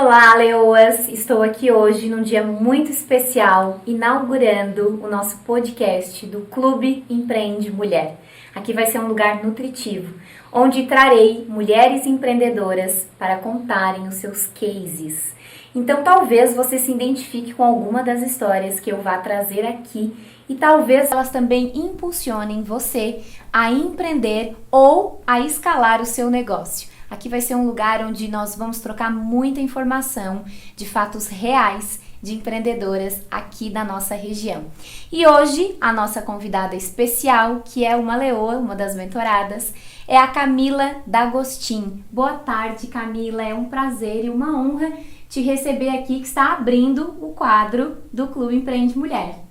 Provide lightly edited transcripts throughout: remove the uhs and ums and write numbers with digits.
Olá, leoas! Estou aqui hoje num dia muito especial, inaugurando o nosso podcast do Clube Empreende Mulher. Aqui vai ser um lugar nutritivo, onde trarei mulheres empreendedoras para contarem os seus cases. Então talvez você se identifique com alguma das histórias que eu vá trazer aqui e talvez elas também impulsionem você a empreender ou a escalar o seu negócio. Aqui vai ser um lugar onde nós vamos trocar muita informação de fatos reais de empreendedoras aqui da nossa região. E hoje, a nossa convidada especial, que é uma leoa, uma das mentoradas, é a Camila D'Agostin. Boa tarde, Camila. É um prazer e uma honra te receber aqui, que está abrindo o quadro do Clube Empreende Mulher.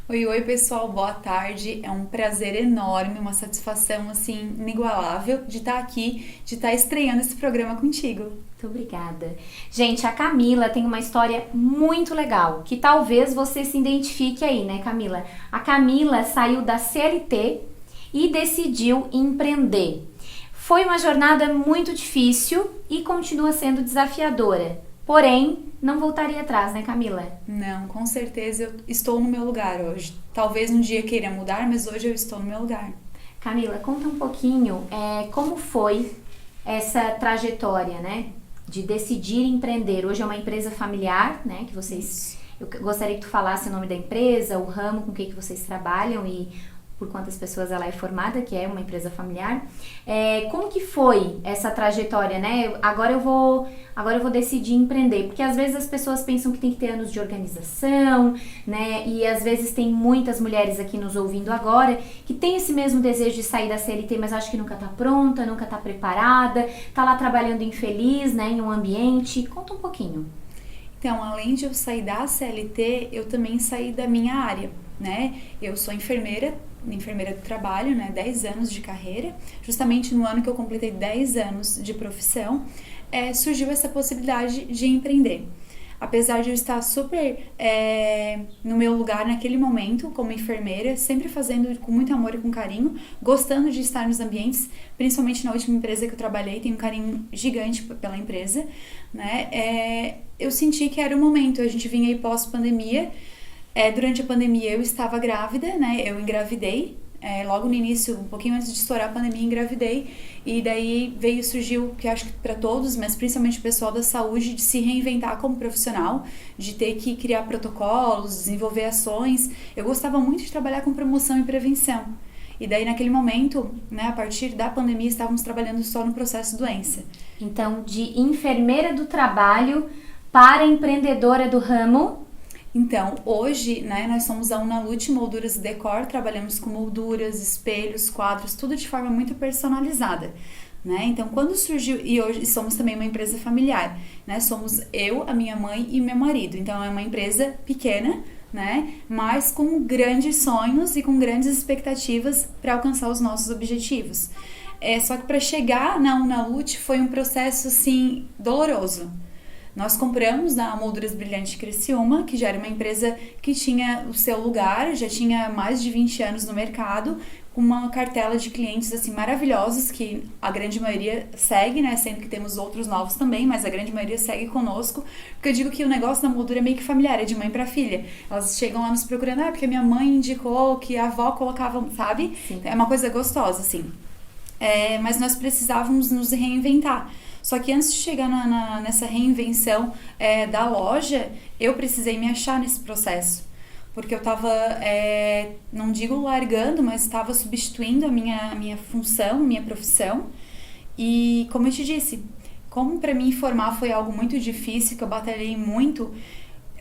Oi, pessoal, boa tarde. É um prazer enorme, uma satisfação, assim, inigualável de estar aqui, de estar estreando esse programa contigo. Muito obrigada. Gente, a Camila tem uma história muito legal, que talvez você se identifique aí, né, Camila? A Camila saiu da CLT e decidiu empreender. Foi uma jornada muito difícil e continua sendo desafiadora. Porém, não voltaria atrás, né, Camila? Não, com certeza eu estou no meu lugar hoje. Talvez um dia queira mudar, mas hoje eu estou no meu lugar. Camila, conta um pouquinho como foi essa trajetória, né, de decidir empreender. Hoje é uma empresa familiar, né, que vocês... Eu gostaria que tu falasse o nome da empresa, o ramo com que vocês trabalham e por quantas pessoas ela é formada, que é uma empresa familiar. Como que foi essa trajetória, né? Agora eu vou decidir empreender, porque às vezes as pessoas pensam que tem que ter anos de organização, né? E às vezes tem muitas mulheres aqui nos ouvindo agora que tem esse mesmo desejo de sair da CLT, mas acho que nunca tá pronta, nunca tá preparada, tá lá trabalhando infeliz, né? Em um ambiente. Conta um pouquinho. Então, além de eu sair da CLT, eu também saí da minha área, né? Eu sou enfermeira do trabalho, né, 10 anos de carreira. Justamente no ano que eu completei 10 anos de profissão, surgiu essa possibilidade de empreender. Apesar de eu estar super no meu lugar naquele momento, como enfermeira, sempre fazendo com muito amor e com carinho, gostando de estar nos ambientes, principalmente na última empresa que eu trabalhei, tenho um carinho gigante pela empresa, né? Eu senti que era o momento. A gente vinha aí pós-pandemia. Durante a pandemia eu estava grávida, né? Eu engravidei, logo no início, um pouquinho antes de estourar a pandemia, engravidei. E daí surgiu, que acho que para todos, mas principalmente o pessoal da saúde, de se reinventar como profissional, de ter que criar protocolos, desenvolver ações. Eu gostava muito de trabalhar com promoção e prevenção. E daí naquele momento, né, a partir da pandemia, estávamos trabalhando só no processo doença. Então, de enfermeira do trabalho para empreendedora do ramo. Então, hoje, né, nós somos a Unalute Molduras Decor, trabalhamos com molduras, espelhos, quadros, tudo de forma muito personalizada, né? Então, quando surgiu, e hoje somos também uma empresa familiar, né? Somos eu, a minha mãe e meu marido. Então, é uma empresa pequena, né, mas com grandes sonhos e com grandes expectativas para alcançar os nossos objetivos. Só que para chegar na Unalute foi um processo, assim, doloroso. Nós compramos na Molduras Brilhante Criciúma, que já era uma empresa que tinha o seu lugar, já tinha mais de 20 anos no mercado, com uma cartela de clientes assim maravilhosos, que a grande maioria segue, né? Sendo que temos outros novos também, mas a grande maioria segue conosco, porque eu digo que o negócio da moldura é meio que familiar, é de mãe para filha. Elas chegam lá nos procurando, porque minha mãe indicou, que a avó colocava, sabe? Sim. É uma coisa gostosa, assim. Mas nós precisávamos nos reinventar. Só que antes de chegar nessa reinvenção da loja, eu precisei me achar nesse processo. Porque eu estava, não digo largando, mas estava substituindo a minha função, minha profissão. E como eu te disse, como para mim formar foi algo muito difícil, que eu batalhei muito,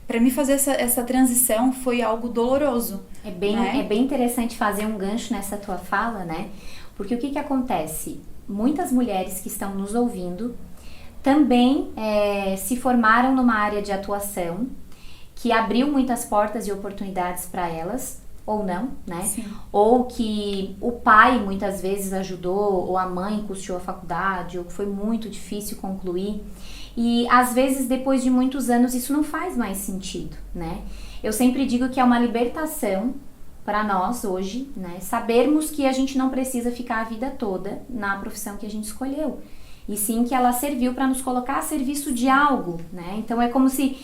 para mim fazer essa transição foi algo doloroso. É bem interessante fazer um gancho nessa tua fala, né? Porque o que acontece? Muitas mulheres que estão nos ouvindo também se formaram numa área de atuação que abriu muitas portas e oportunidades para elas, ou não, né? Sim. Ou que o pai muitas vezes ajudou, ou a mãe custeou a faculdade, ou que foi muito difícil concluir. E às vezes depois de muitos anos isso não faz mais sentido, né? Eu sempre digo que é uma libertação para nós hoje, né? Sabermos que a gente não precisa ficar a vida toda na profissão que a gente escolheu. e sim que ela serviu para nos colocar a serviço de algo, né? Então é como se,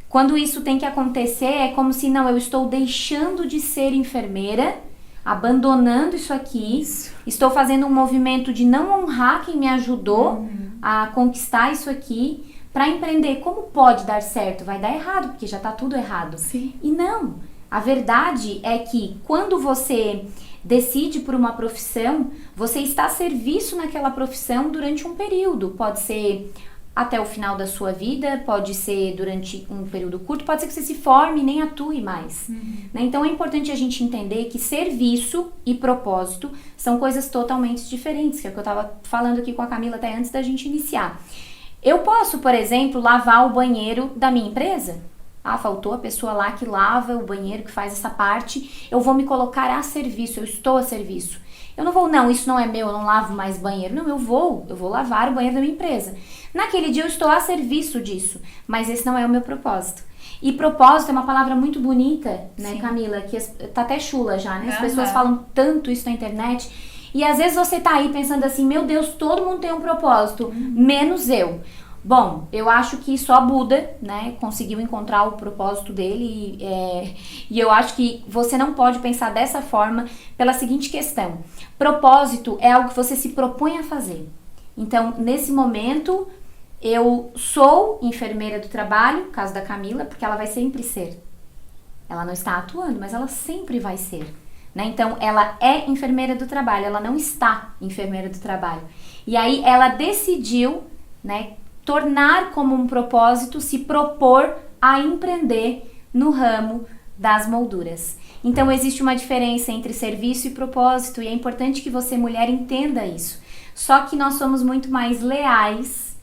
quando isso tem que acontecer, é como se, não, eu estou deixando de ser enfermeira, abandonando isso aqui, estou fazendo um movimento de não honrar quem me ajudou a conquistar isso aqui, para empreender. Como pode dar certo? Vai dar errado, porque já está tudo errado. Sim. E não, a verdade é que quando você decide por uma profissão, você está a serviço naquela profissão durante um período. Pode ser até o final da sua vida, pode ser durante um período curto, pode ser que você se forme e nem atue mais. Né? Então é importante a gente entender que serviço e propósito são coisas totalmente diferentes, que é o que eu estava falando aqui com a Camila até antes da gente iniciar. Eu posso, por exemplo, lavar o banheiro da minha empresa? Ah, faltou a pessoa lá que lava o banheiro, que faz essa parte, eu vou me colocar a serviço, eu estou a serviço. Eu não vou, não, isso não é meu, eu não lavo mais banheiro. Não, eu vou lavar o banheiro da minha empresa. Naquele dia eu estou a serviço disso, mas esse não é o meu propósito. E propósito é uma palavra muito bonita, né, Camila? Que tá até chula já, né? As pessoas falam tanto isso na internet. E às vezes você tá aí pensando assim, meu Deus, todo mundo tem um propósito, menos eu. Bom, eu acho que só Buda, né, conseguiu encontrar o propósito dele e eu acho que você não pode pensar dessa forma pela seguinte questão. Propósito é algo que você se propõe a fazer. Então, nesse momento, eu sou enfermeira do trabalho, caso da Camila, porque ela vai sempre ser. Ela não está atuando, mas ela sempre vai ser. Né? Então, ela é enfermeira do trabalho, ela não está enfermeira do trabalho. E aí, ela decidiu, né, tornar como um propósito, se propor a empreender no ramo das molduras. Então, existe uma diferença entre serviço e propósito e é importante que você, mulher, entenda isso. Só que nós somos muito mais leais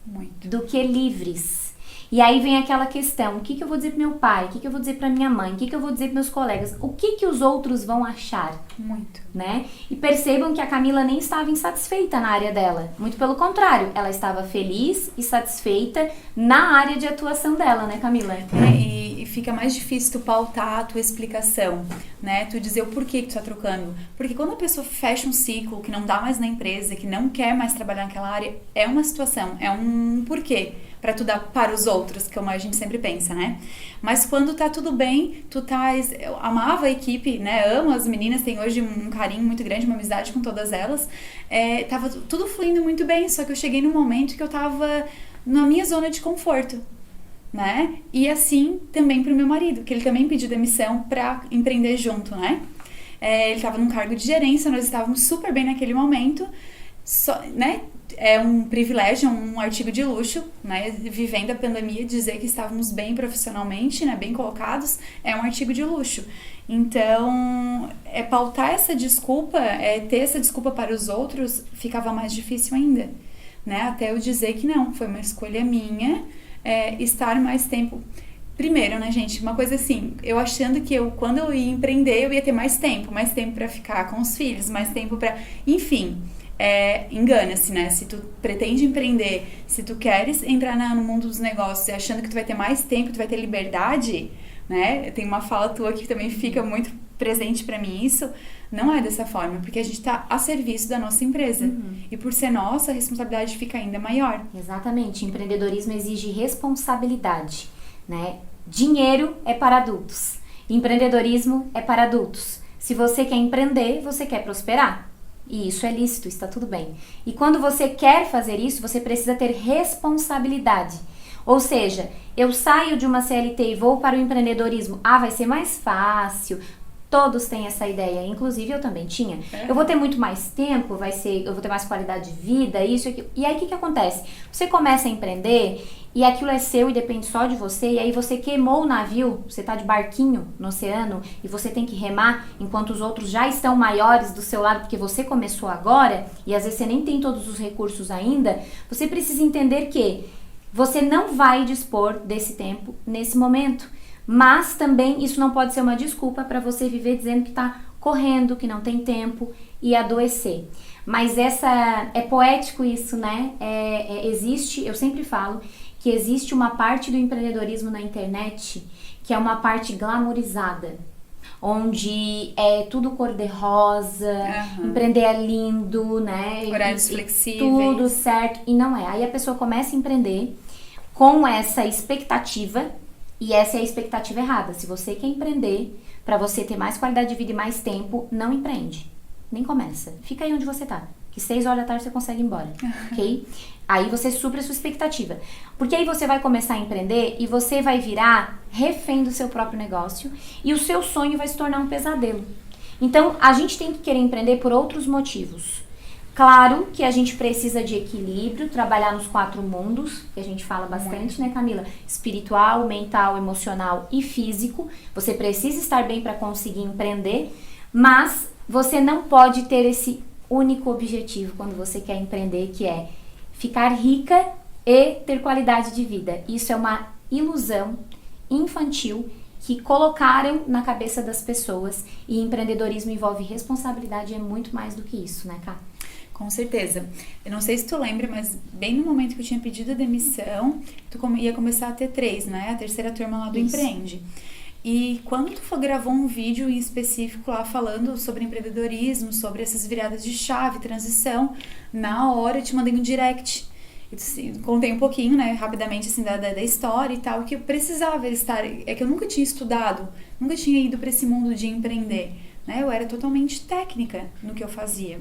do que livres. E aí vem aquela questão, o que eu vou dizer pro meu pai, o que eu vou dizer pra minha mãe, o que eu vou dizer pros meus colegas, o que os outros vão achar? Muito. Né? E percebam que a Camila nem estava insatisfeita na área dela, muito pelo contrário, ela estava feliz e satisfeita na área de atuação dela, né, Camila? E fica mais difícil tu pautar a tua explicação, né? Tu dizer o porquê que tu tá trocando. Porque quando a pessoa fecha um ciclo, que não dá mais na empresa, que não quer mais trabalhar naquela área, é uma situação, é um porquê pra tu dar para os outros, como a gente sempre pensa, né? Mas quando tá tudo bem, eu amava a equipe, né? Amo as meninas, tenho hoje um carinho muito grande, uma amizade com todas elas. Tava tudo fluindo muito bem, só que eu cheguei num momento que eu tava na minha zona de conforto, né? E assim também pro meu marido, que ele também pediu demissão pra empreender junto, né? Ele tava num cargo de gerência, nós estávamos super bem naquele momento, né? É um privilégio, um artigo de luxo, né? Vivendo a pandemia, dizer que estávamos bem profissionalmente, né? Bem colocados, é um artigo de luxo. Então, pautar essa desculpa, ter essa desculpa para os outros, ficava mais difícil ainda, né? Até eu dizer que não, foi uma escolha minha, estar mais tempo. Primeiro, né, gente, uma coisa assim, eu achando que quando eu ia empreender, eu ia ter mais tempo para ficar com os filhos, mais tempo para, enfim. Engana-se, né? Se tu pretende empreender, se tu queres entrar no mundo dos negócios achando que tu vai ter mais tempo, tu vai ter liberdade, né? Tem uma fala tua que também fica muito presente pra mim isso. Não é dessa forma, porque a gente tá a serviço da nossa empresa. E por ser nossa, a responsabilidade fica ainda maior. Exatamente. Empreendedorismo exige responsabilidade, né? Dinheiro é para adultos. Empreendedorismo é para adultos. Se você quer empreender, você quer prosperar. E isso é lícito, está tudo bem. E quando você quer fazer isso, você precisa ter responsabilidade. Ou seja, eu saio de uma CLT e vou para o empreendedorismo. Ah, vai ser mais fácil. Todos têm essa ideia, inclusive eu também tinha. Eu vou ter muito mais tempo, eu vou ter mais qualidade de vida, isso e aquilo. E aí o que acontece? Você começa a empreender e aquilo é seu e depende só de você, e aí você queimou o navio, você tá de barquinho no oceano e você tem que remar enquanto os outros já estão maiores do seu lado porque você começou agora e às vezes você nem tem todos os recursos ainda. Você precisa entender que você não vai dispor desse tempo nesse momento. Mas também isso não pode ser uma desculpa para você viver dizendo que está correndo, que não tem tempo e adoecer. Mas é poético isso, né? Existe, eu sempre falo que existe uma parte do empreendedorismo na internet que é uma parte glamourizada. onde é tudo cor-de-rosa, empreender é lindo, né? Horários flexíveis. Tudo certo. E não é. Aí a pessoa começa a empreender com essa expectativa, e essa é a expectativa errada. Se você quer empreender, para você ter mais qualidade de vida e mais tempo, não empreende. Nem começa. Fica aí onde você tá. Que 6 horas da tarde você consegue ir embora, ok? Aí você supra a sua expectativa. Porque aí você vai começar a empreender e você vai virar refém do seu próprio negócio e o seu sonho vai se tornar um pesadelo. Então, a gente tem que querer empreender por outros motivos. Claro que a gente precisa de equilíbrio, trabalhar nos 4 mundos, que a gente fala bastante, né, Camila? Espiritual, mental, emocional e físico. Você precisa estar bem para conseguir empreender, mas você não pode ter esse único objetivo quando você quer empreender, que é ficar rica e ter qualidade de vida. Isso é uma ilusão infantil que colocaram na cabeça das pessoas, e empreendedorismo envolve responsabilidade e é muito mais do que isso, né, Cá? Com certeza. Eu não sei se tu lembra, mas bem no momento que eu tinha pedido a demissão, tu ia começar a T3, né? A terceira turma lá do Empreende. E quando tu gravou um vídeo em específico lá falando sobre empreendedorismo, sobre essas viradas de chave, transição, na hora eu te mandei um direct. Eu contei um pouquinho, né, rapidamente, assim, da história e tal, que eu precisava estar. É que eu nunca tinha estudado, nunca tinha ido para esse mundo de empreender, né? Eu era totalmente técnica no que eu fazia.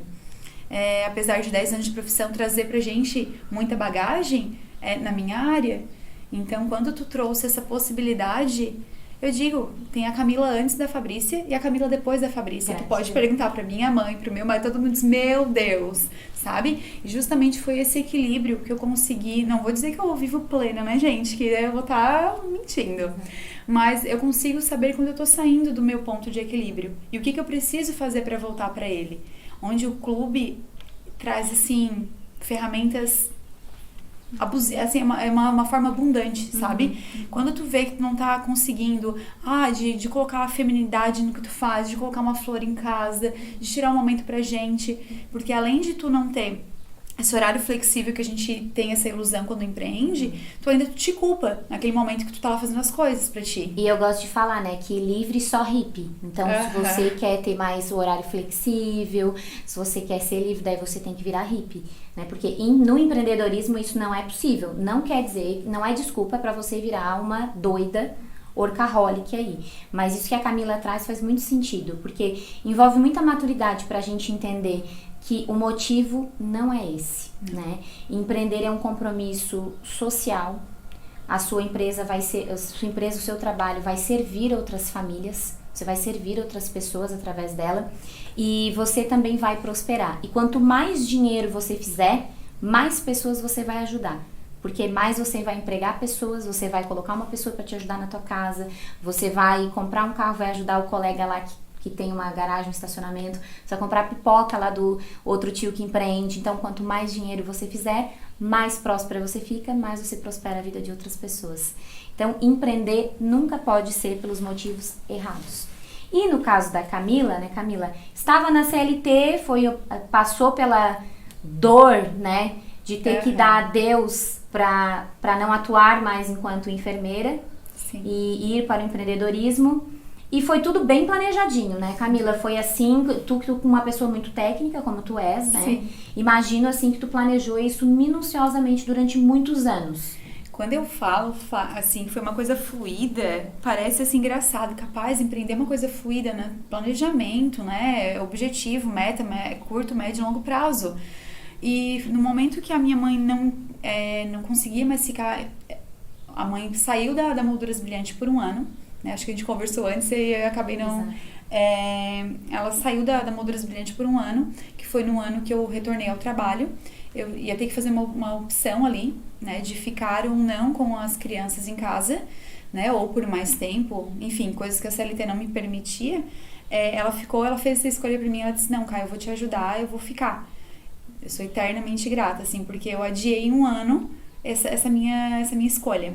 Apesar de 10 anos de profissão trazer pra gente muita bagagem na minha área. Então, quando tu trouxe essa possibilidade, eu digo, tem a Camila antes da Fabrícia e a Camila depois da Fabrícia. Tu pode perguntar pra minha mãe, pro meu marido, todo mundo diz, meu Deus, sabe? E justamente foi esse equilíbrio que eu consegui, não vou dizer que eu vivo plena, né, gente? Que eu vou estar mentindo. Mas eu consigo saber quando eu tô saindo do meu ponto de equilíbrio. E o que eu preciso fazer pra voltar pra ele. Onde o clube traz, assim, ferramentas abusivas, assim, é uma forma abundante, sabe? Quando tu vê que tu não tá conseguindo, de colocar a feminidade no que tu faz, de colocar uma flor em casa, de tirar um momento pra gente, porque além de tu não ter esse horário flexível que a gente tem essa ilusão quando empreende, tu ainda te culpa naquele momento que tu tá lá fazendo as coisas pra ti. E eu gosto de falar, né, que livre só hippie. Então, se você quer ter mais o horário flexível, se você quer ser livre, daí você tem que virar hippie, né? Porque no empreendedorismo isso não é possível. Não quer dizer, não é desculpa pra você virar uma doida workaholic aí. Mas isso que a Camila traz faz muito sentido, porque envolve muita maturidade pra gente entender que o motivo não é esse, né? Empreender é um compromisso social. A sua empresa o seu trabalho vai servir outras famílias, você vai servir outras pessoas através dela, e você também vai prosperar. E quanto mais dinheiro você fizer, mais pessoas você vai ajudar. Porque mais você vai empregar pessoas, você vai colocar uma pessoa para te ajudar na tua casa, você vai comprar um carro, vai ajudar o colega lá que tem uma garagem, um estacionamento, você vai comprar pipoca lá do outro tio que empreende. Então, quanto mais dinheiro você fizer, mais próspera você fica, mais você prospera a vida de outras pessoas. Então, empreender nunca pode ser pelos motivos errados. E no caso da Camila, né, Camila, estava na CLT, passou pela dor, né, de ter que dar adeus para não atuar mais enquanto enfermeira. Sim. E ir para o empreendedorismo. E foi tudo bem planejadinho, né, Camila? Foi assim, tu com uma pessoa muito técnica, como tu és, né? Sim. Imagino, assim, que tu planejou isso minuciosamente durante muitos anos. Quando eu falo, assim, foi uma coisa fluida, parece, assim, engraçado. Capaz, empreender uma coisa fluida, né? Planejamento, né? Objetivo, meta, curto, médio e longo prazo. E no momento que a minha mãe não conseguia mais ficar... A mãe saiu da Molduras Brilhantes por um ano. Acho que a gente conversou antes e eu acabei não... ela saiu da Molduras Brilhantes por um ano, que foi no ano que eu retornei ao trabalho. Eu ia ter que fazer uma opção ali, né, de ficar ou não com as crianças em casa, né, ou por mais tempo, enfim, coisas que a CLT não me permitia. Ela fez essa escolha pra mim, ela disse, não, Caio, eu vou te ajudar, eu vou ficar. Eu sou eternamente grata, assim, porque eu adiei um ano essa minha escolha.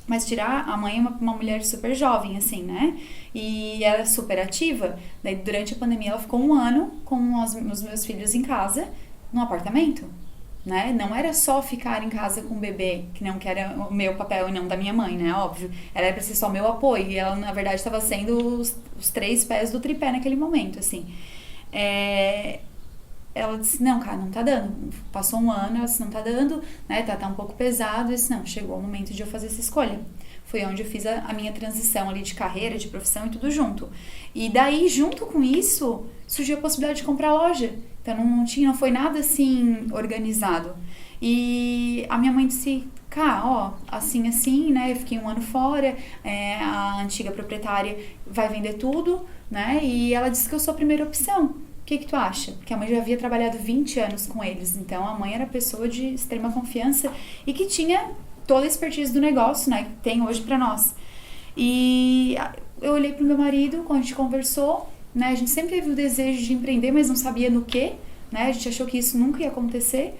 Mas tirar, a mãe é uma mulher super jovem, assim, né? E ela é super ativa. Daí, durante a pandemia, ela ficou um ano com os meus filhos em casa, num apartamento. né? Não era só ficar em casa com o bebê, que era o meu papel e não da minha mãe, né? Óbvio. Ela era pra ser só meu apoio. E ela, na verdade, estava sendo os 3 pés do tripé naquele momento, assim. Ela disse, não, cara, não tá dando. Passou um ano, ela disse, não tá dando, né? Tá um pouco pesado. Eu disse, não, chegou o momento de eu fazer essa escolha. Foi onde eu fiz a minha transição ali de carreira, de profissão e tudo junto. E daí, junto com isso, surgiu a possibilidade de comprar loja. Então, não foi nada, assim, organizado. E a minha mãe disse, cá, assim, né? Eu fiquei um ano fora, a antiga proprietária vai vender tudo, né? E ela disse que eu sou a primeira opção. O que tu acha? Porque a mãe já havia trabalhado 20 anos com eles, então a mãe era pessoa de extrema confiança e que tinha toda a expertise do negócio, né, que tem hoje pra nós. E eu olhei pro meu marido, quando a gente conversou, né, a gente sempre teve o desejo de empreender, mas não sabia no que, né, a gente achou que isso nunca ia acontecer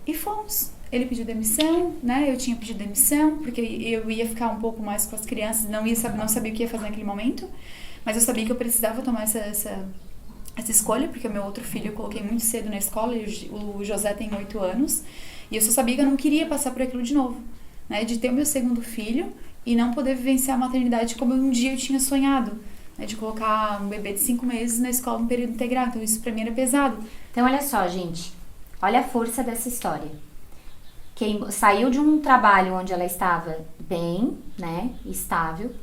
e fomos. Ele pediu demissão, né, eu tinha pedido demissão, porque eu ia ficar um pouco mais com as crianças, não sabia o que ia fazer naquele momento, mas eu sabia que eu precisava tomar essa escolha, porque o meu outro filho eu coloquei muito cedo na escola, e o José tem 8 anos, e eu só sabia que eu não queria passar por aquilo de novo, né, de ter o meu segundo filho e não poder vivenciar a maternidade como um dia eu tinha sonhado, né, de colocar um bebê de 5 meses na escola no período integral, então isso pra mim era pesado. Então olha só, gente, olha a força dessa história. Quem saiu de um trabalho onde ela estava bem, né, estável,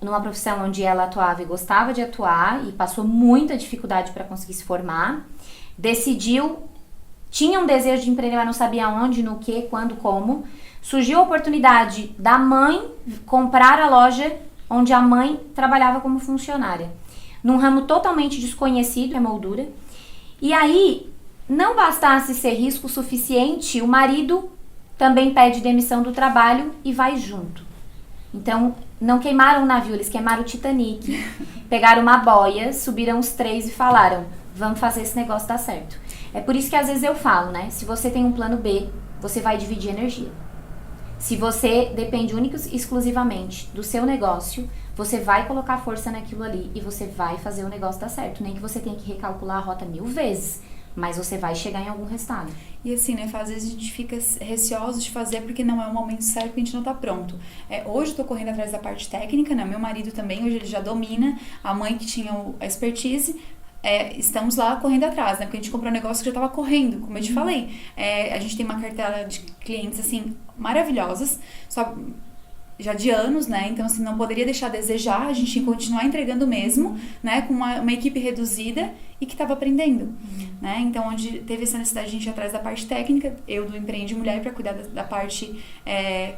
numa profissão onde ela atuava e gostava de atuar e passou muita dificuldade para conseguir se formar, tinha um desejo de empreender, mas não sabia onde, no que, quando, como. Surgiu a oportunidade da mãe comprar a loja onde a mãe trabalhava como funcionária, num ramo totalmente desconhecido, a moldura. E aí, não bastasse ser risco suficiente, o marido também pede demissão do trabalho e vai junto. Então, não queimaram o navio, eles queimaram o Titanic. Pegaram uma boia, subiram os 3 e falaram, vamos fazer esse negócio dar certo. É por isso que às vezes eu falo, né? Se você tem um plano B, você vai dividir energia. Se você depende única e exclusivamente do seu negócio, você vai colocar força naquilo ali e você vai fazer o negócio dar certo. Nem que você tenha que recalcular a rota 1000 vezes, mas você vai chegar em algum resultado. E assim, né, às vezes a gente fica receoso de fazer porque não é o momento certo, porque a gente não tá pronto. Hoje eu tô correndo atrás da parte técnica, né, meu marido também, hoje ele já domina, a mãe que tinha a expertise, estamos lá correndo atrás, né, porque a gente comprou um negócio que já tava correndo, como eu te falei. A gente tem uma cartela de clientes, assim, maravilhosas, só já de anos, né, então assim, não poderia deixar a desejar, a gente ia continuar entregando mesmo, né, com uma equipe reduzida e que estava aprendendo, né, então onde teve essa necessidade de a gente ir atrás da parte técnica, eu do Empreende Mulher para cuidar da parte,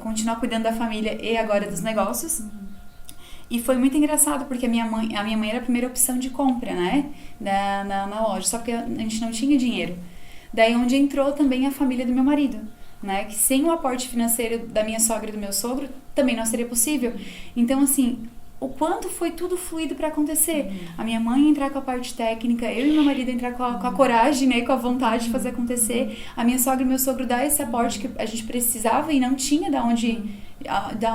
continuar cuidando da família e agora dos negócios. E foi muito engraçado, porque a minha mãe era a primeira opção de compra, né, na loja, só que a gente não tinha dinheiro. Daí onde entrou também a família do meu marido, né, que sem o aporte financeiro da minha sogra e do meu sogro, também não seria possível. Então, assim, o quanto foi tudo fluido para acontecer. A minha mãe entrar com a parte técnica, eu e meu marido entrar com a coragem, né, com a vontade de fazer acontecer. A minha sogra e meu sogro dar esse aporte que a gente precisava e não tinha da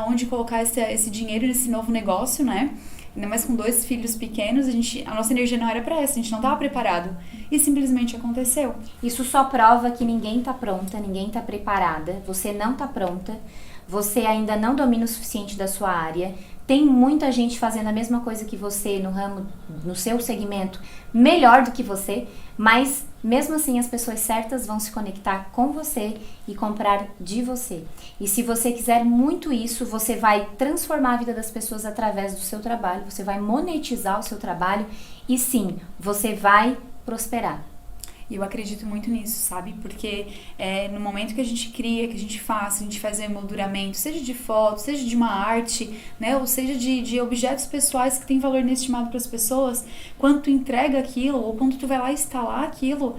onde colocar esse dinheiro nesse novo negócio, né? Ainda mais com 2 filhos pequenos, a nossa energia não era para essa, a gente não estava preparado. E simplesmente aconteceu. Isso só prova que ninguém tá pronta, ninguém tá preparada, você não tá pronta, você ainda não domina o suficiente da sua área. Tem muita gente fazendo a mesma coisa que você no ramo, no seu segmento, melhor do que você, mas mesmo assim as pessoas certas vão se conectar com você e comprar de você. E se você quiser muito isso, você vai transformar a vida das pessoas através do seu trabalho, você vai monetizar o seu trabalho e sim, você vai prosperar. E eu acredito muito nisso, sabe? Porque no momento que a gente cria, que a gente faz emolduramento, seja de foto, seja de uma arte, né? Ou seja de objetos pessoais que têm valor inestimado para as pessoas, quando tu entrega aquilo, ou quando tu vai lá instalar aquilo,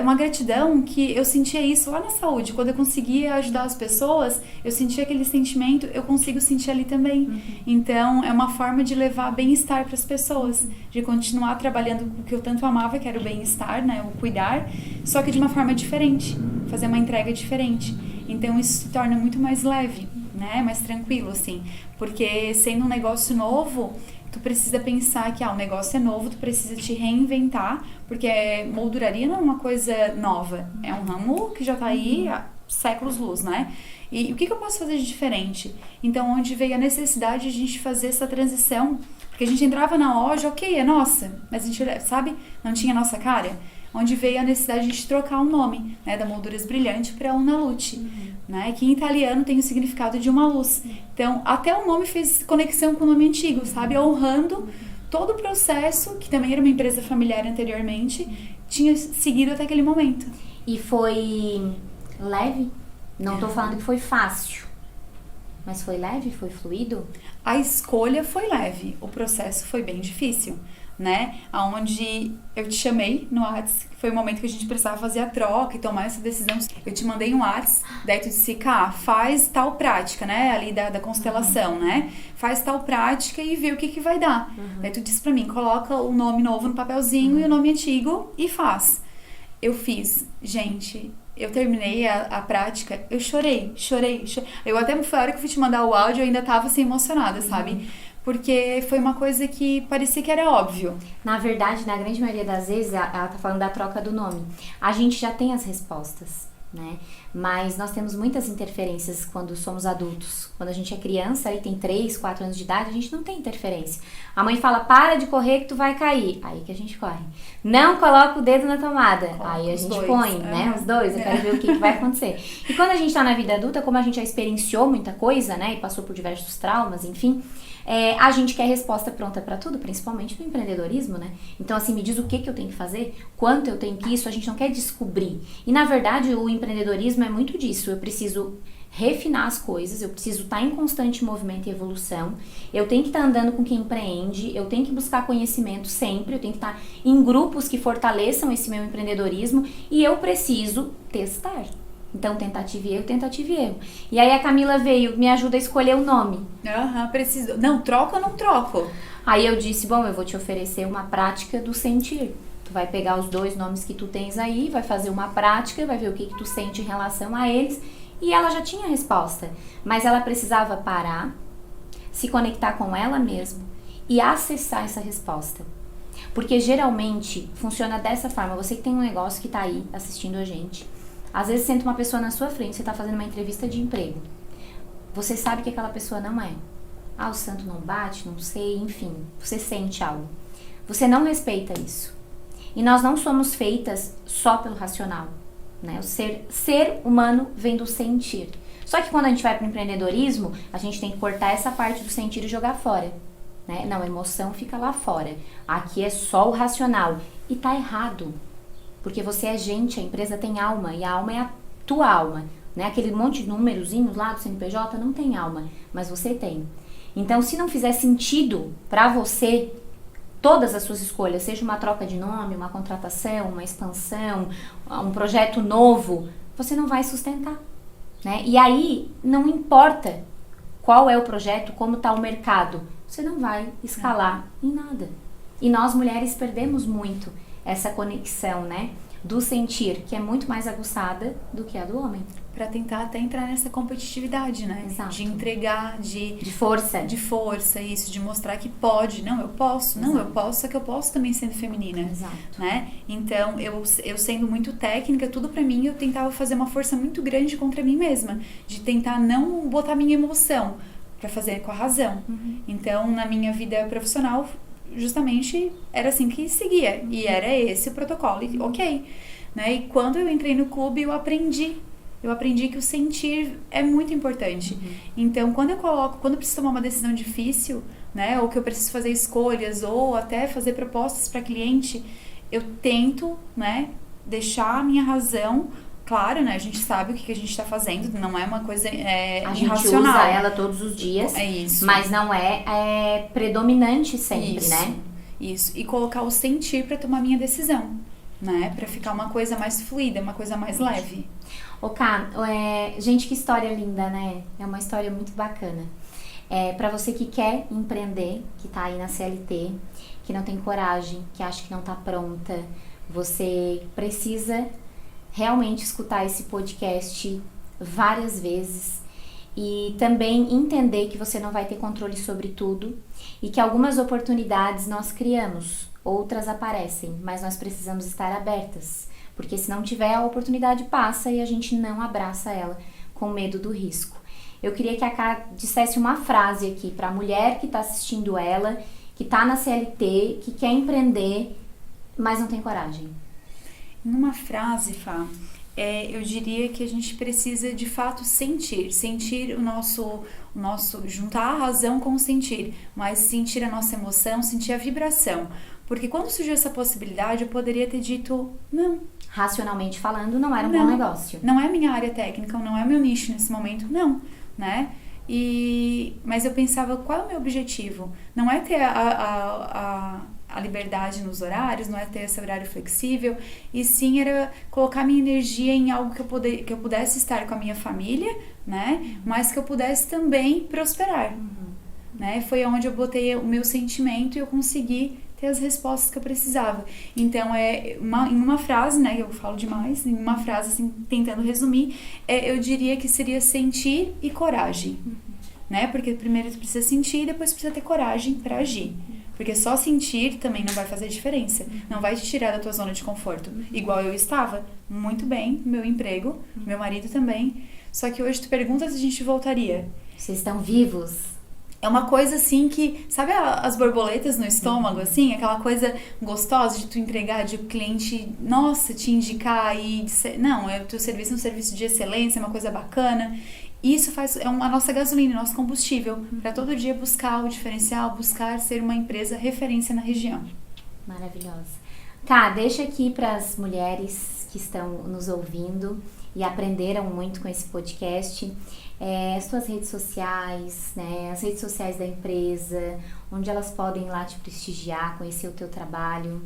uma gratidão que eu sentia isso lá na saúde, quando eu conseguia ajudar as pessoas, eu sentia aquele sentimento, eu consigo sentir ali também. Então, é uma forma de levar bem-estar para as pessoas, de continuar trabalhando com o que eu tanto amava, que era o bem-estar, né, o cuidar, só que de uma forma diferente, fazer uma entrega diferente. Então, isso se torna muito mais leve, né, mais tranquilo, assim, porque sendo um negócio novo, tu precisa pensar que o negócio é novo, tu precisa te reinventar, porque molduraria não é uma coisa nova, é um ramo que já tá aí há séculos-luz, né? E o que eu posso fazer de diferente? Então, onde veio a necessidade de a gente fazer essa transição, porque a gente entrava na loja, ok, é nossa, mas a gente, sabe, não tinha nossa cara. Onde veio a necessidade de a gente trocar o nome, né, da Molduras Brilhante para Una Luce, né, que em italiano tem o significado de uma luz. Então, até o nome fez conexão com o nome antigo, sabe, honrando todo o processo, que também era uma empresa familiar anteriormente, tinha seguido até aquele momento. E foi leve? Não tô falando que foi fácil, mas foi leve, foi fluido? A escolha foi leve, o processo foi bem difícil, né? Onde eu te chamei no WhatsApp, que foi o momento que a gente precisava fazer a troca e tomar essa decisão. Eu te mandei um WhatsApp, daí tu disse, faz tal prática, né? Ali da constelação, né? Faz tal prática e vê o que vai dar. Daí tu disse pra mim, coloca o nome novo no papelzinho e o nome antigo e faz. Eu fiz, gente, eu terminei a prática, eu chorei. Eu até, foi a hora que eu fui te mandar o áudio, eu ainda tava assim emocionada, sabe? Porque foi uma coisa que parecia que era óbvio. Na verdade, na grande maioria das vezes, ela tá falando da troca do nome. A gente já tem as respostas, né? Mas nós temos muitas interferências quando somos adultos. Quando a gente é criança, aí tem 3, 4 anos de idade, a gente não tem interferência. A mãe fala, para de correr que tu vai cair. Aí que a gente corre. Não coloca o dedo na tomada. Aí a gente põe, né? Os dois, eu quero ver o que vai acontecer. E quando a gente tá na vida adulta, como a gente já experienciou muita coisa, né? E passou por diversos traumas, enfim... a gente quer resposta pronta para tudo, principalmente no empreendedorismo, né? Então, assim, me diz o que eu tenho que fazer, quanto eu tenho que isso, a gente não quer descobrir. E, na verdade, o empreendedorismo é muito disso. Eu preciso refinar as coisas, eu preciso estar em constante movimento e evolução, eu tenho que estar andando com quem empreende, eu tenho que buscar conhecimento sempre, eu tenho que estar em grupos que fortaleçam esse meu empreendedorismo e eu preciso testar. Então, tentativa e erro. E aí a Camila veio, me ajuda a escolher o nome. Preciso. Não, troco ou não troco? Aí eu disse, bom, eu vou te oferecer uma prática do sentir. Tu vai pegar os 2 nomes que tu tens aí, vai fazer uma prática, vai ver o que tu sente em relação a eles. E ela já tinha a resposta. Mas ela precisava parar, se conectar com ela mesma e acessar essa resposta. Porque geralmente funciona dessa forma. Você que tem um negócio que tá aí assistindo a gente... Às vezes senta uma pessoa na sua frente, você está fazendo uma entrevista de emprego. Você sabe que aquela pessoa não é. O santo não bate, não sei, enfim. Você sente algo. Você não respeita isso. E nós não somos feitas só pelo racional, né? O ser humano vem do sentir. Só que quando a gente vai para o empreendedorismo, a gente tem que cortar essa parte do sentir e jogar fora, né? Não, a emoção fica lá fora. Aqui é só o racional. E tá errado. Porque você é gente, a empresa tem alma, e a alma é a tua alma, né? Aquele monte de númerozinhos lá do CNPJ não tem alma, mas você tem. Então, se não fizer sentido para você, todas as suas escolhas, seja uma troca de nome, uma contratação, uma expansão, um projeto novo, você não vai sustentar, né? E aí, não importa qual é o projeto, como está o mercado, você não vai escalar em nada. E nós, mulheres, perdemos muito essa conexão, né, do sentir, que é muito mais aguçada do que a do homem. Pra tentar até entrar nessa competitividade, né? Exato. De entregar, de força. De força, isso, de mostrar que pode. Não, eu posso. Exato. Não, eu posso, só que eu posso também sendo feminina. Exato. Né? Então, eu sendo muito técnica, tudo pra mim, eu tentava fazer uma força muito grande contra mim mesma. De tentar não botar minha emoção pra fazer com a razão. Então, na minha vida profissional, justamente era assim que seguia, e era esse o protocolo, e ok, né? E quando eu entrei no clube, eu aprendi que o sentir é muito importante. Então, quando eu preciso tomar uma decisão difícil, né, ou que eu preciso fazer escolhas, ou até fazer propostas para cliente, eu tento, né, deixar a minha razão. Claro, né? A gente sabe o que a gente está fazendo, não é uma coisa a irracional. gente usa ela todos os dias, é isso. Mas não é predominante sempre, isso, né? Isso, e colocar o sentir para tomar minha decisão, né? Para ficar uma coisa mais fluida, uma coisa mais leve. Ká, gente, que história linda, né? É uma história muito bacana. Para você que quer empreender, que tá aí na CLT, que não tem coragem, que acha que não tá pronta, você precisa realmente escutar esse podcast várias vezes e também entender que você não vai ter controle sobre tudo e que algumas oportunidades nós criamos, outras aparecem, mas nós precisamos estar abertas, porque se não tiver, a oportunidade passa e a gente não abraça ela com medo do risco. Eu queria que a Ká dissesse uma frase aqui para a mulher que está assistindo ela, que está na CLT, que quer empreender, mas não tem coragem. Numa frase, Fá, eu diria que a gente precisa de fato sentir o nosso, juntar a razão com o sentir, mas sentir a nossa emoção, sentir a vibração. Porque quando surgiu essa possibilidade, eu poderia ter dito não. Racionalmente falando, não era um bom negócio. Não é minha área técnica, não é meu nicho nesse momento, não, né? Mas eu pensava, qual é o meu objetivo? Não é ter a liberdade nos horários, não é ter esse horário flexível, e sim era colocar minha energia em algo que eu pudesse estar com a minha família, né? Mas que eu pudesse também prosperar, né? Foi onde eu botei o meu sentimento e eu consegui ter as respostas que eu precisava. Então, em uma frase, né, eu falo demais, em uma frase, assim, tentando resumir, eu diria que seria sentir e coragem, né? Porque primeiro tu precisa sentir e depois precisa ter coragem para agir. Porque só sentir também não vai fazer diferença. Não vai te tirar da tua zona de conforto. Igual eu estava, muito bem, meu emprego, meu marido também. Só que hoje tu pergunta se a gente voltaria. Vocês estão vivos? É uma coisa assim que, sabe as borboletas no estômago, assim? Aquela coisa gostosa de tu entregar, de o cliente, nossa, te indicar e... Não, o teu serviço é um serviço de excelência, é uma coisa bacana. Isso é a nossa gasolina, nosso combustível, para todo dia buscar o diferencial, buscar ser uma empresa referência na região. Maravilhosa. Tá, deixa aqui para as mulheres que estão nos ouvindo e aprenderam muito com esse podcast, as tuas redes sociais, né, as redes sociais da empresa, onde elas podem ir lá te prestigiar, conhecer o teu trabalho.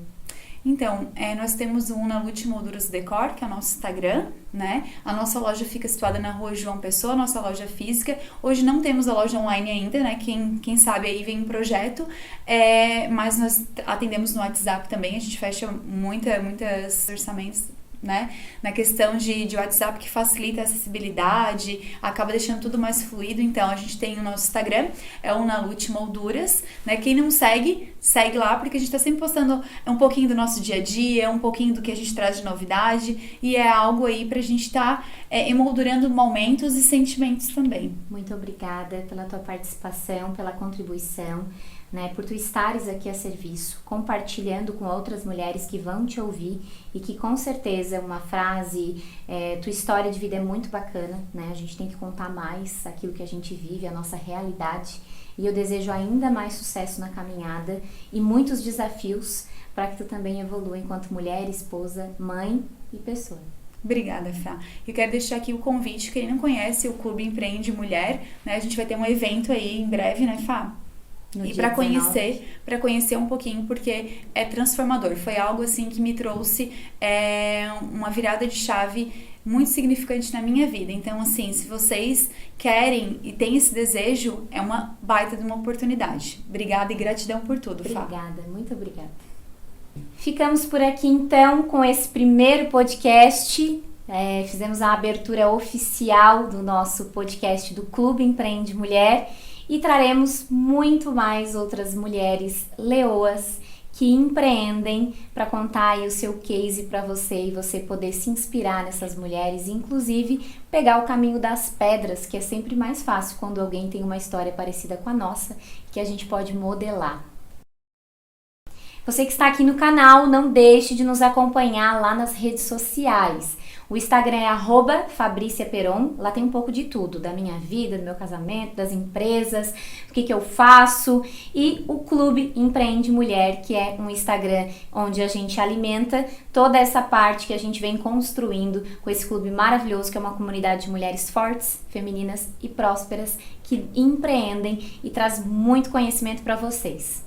Então, nós temos o Unalute Molduras Decor, que é o nosso Instagram, né? A nossa loja fica situada na rua João Pessoa, nossa loja física. Hoje não temos a loja online ainda, né? Quem sabe aí vem um projeto, mas nós atendemos no WhatsApp também, a gente fecha muitos orçamentos, né? Na questão de WhatsApp, que facilita a acessibilidade, acaba deixando tudo mais fluido. Então, a gente tem o nosso Instagram, é o Unalute Molduras, né? Quem não segue lá, porque a gente tá sempre postando um pouquinho do nosso dia a dia, um pouquinho do que a gente traz de novidade, e é algo aí pra gente tá emoldurando momentos e sentimentos também. Muito obrigada pela tua participação, pela contribuição, né, por tu estares aqui a serviço, compartilhando com outras mulheres que vão te ouvir e que com certeza uma frase, tua história de vida é muito bacana, né? A gente tem que contar mais aquilo que a gente vive, a nossa realidade, e eu desejo ainda mais sucesso na caminhada e muitos desafios para que tu também evolua enquanto mulher, esposa, mãe e pessoa. Obrigada, Fá. Eu quero deixar aqui o convite, quem não conhece o Clube Empreende Mulher, né? A gente vai ter um evento aí em breve, né, Fá? No e dia para conhecer um pouquinho, porque é transformador. Foi algo assim que me trouxe uma virada de chave muito significante na minha vida. Então, assim, se vocês querem e têm esse desejo, é uma baita de uma oportunidade. Obrigada e gratidão por tudo, Fá. Obrigada, muito obrigada. Ficamos por aqui então com esse primeiro podcast. Fizemos a abertura oficial do nosso podcast do Clube Empreende Mulher. E traremos muito mais outras mulheres leoas que empreendem para contar aí o seu case para você e você poder se inspirar nessas mulheres e inclusive pegar o caminho das pedras, que é sempre mais fácil quando alguém tem uma história parecida com a nossa, que a gente pode modelar. Você que está aqui no canal, não deixe de nos acompanhar lá nas redes sociais. O Instagram é @FabriciaPeron, lá tem um pouco de tudo, da minha vida, do meu casamento, das empresas, do que eu faço. E o Clube Empreende Mulher, que é um Instagram onde a gente alimenta toda essa parte que a gente vem construindo com esse clube maravilhoso, que é uma comunidade de mulheres fortes, femininas e prósperas, que empreendem e traz muito conhecimento para vocês.